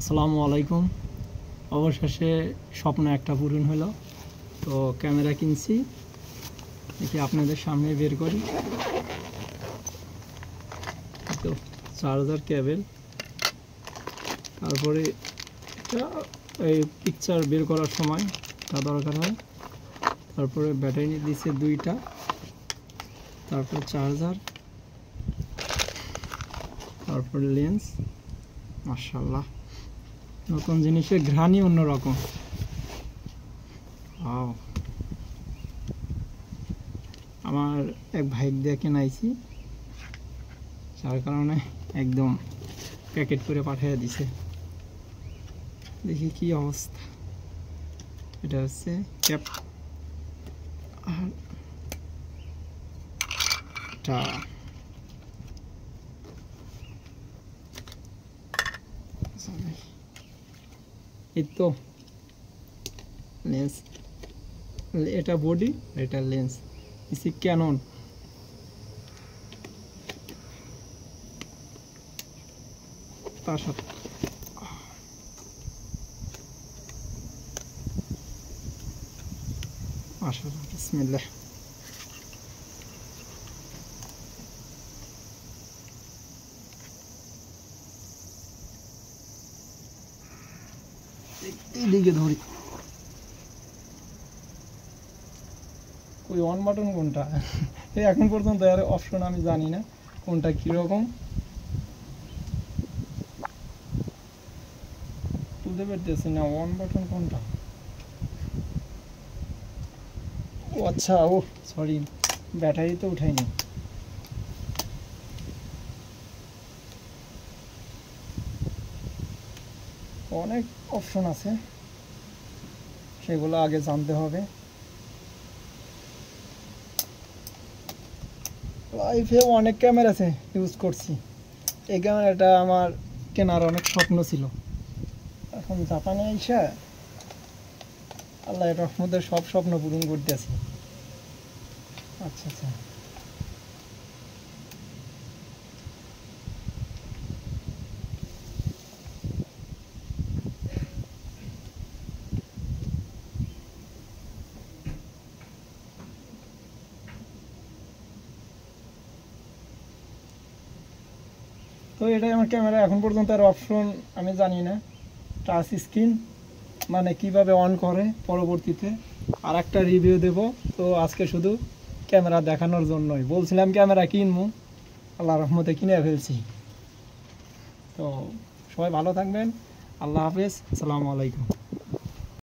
আসসালামু আলাইকুম। অবশেষে স্বপ্ন একটা পূরণ হলো। তো ক্যামেরা কিনছি, দেখি আপনাদের সামনে বের করি। তো চার্জার কেবল, তারপরে এই পিকচার বের করার সময় তা দরকার হয়। তারপরে ব্যাটারি দিচ্ছে দুইটা, তারপরে চার্জার, তারপরে লেন্স। মাশাআল্লাহ, নতুন জিনিসের ঘ্রাণই অন্যরকম। আমার এক ভাই দিয়ে কেনাইছি, যার কারণে একদম প্যাকেট করে পাঠিয়ে দিছে। দেখি কি অবস্থা। এটা হচ্ছে ক্যাপ, আর এটা এই তো লেন্স, এটা বডি, এটা লেন্স। EC Canon. তার সাথে মাশাআল্লাহ, বিসমিল্লাহ। এইদিকে ধরি। ওই অন বাটন কোনটা? এই এখন পর্যন্ত এর অপশন আমি জানি না কোনটা কীরকম। তুলতে পারতেছি না অন বাটন কোনটা। ও আচ্ছা, ও সরি, ব্যাটারি তো উঠাইনি। অনেক অপশন আছে, সেগুলো আগে জানতে হবে। লাইফে অনেক ক্যামেরা আছে ইউজ করছি, এই ক্যামেরাটা আমার কেনার অনেক স্বপ্ন ছিল। এখন জাপানে আইসা আল্লাহর রহমতে সব স্বপ্ন পূরণ করতেছি। আচ্ছা আচ্ছা, তো এটাই আমার ক্যামেরা। এখন পর্যন্ত আর অপশন আমি জানি না। টাচ স্ক্রিন মানে কিভাবে অন করে, পরবর্তীতে আর একটা রিভিউ দেব। তো আজকে শুধু ক্যামেরা দেখানোর জন্যই বলছিলাম ক্যামেরা কিনবো, আল্লাহর রহমতে কিনে ফেলছি। তো সবাই ভালো থাকবেন, আল্লাহ হাফেজ, আসসালামু আলাইকুম।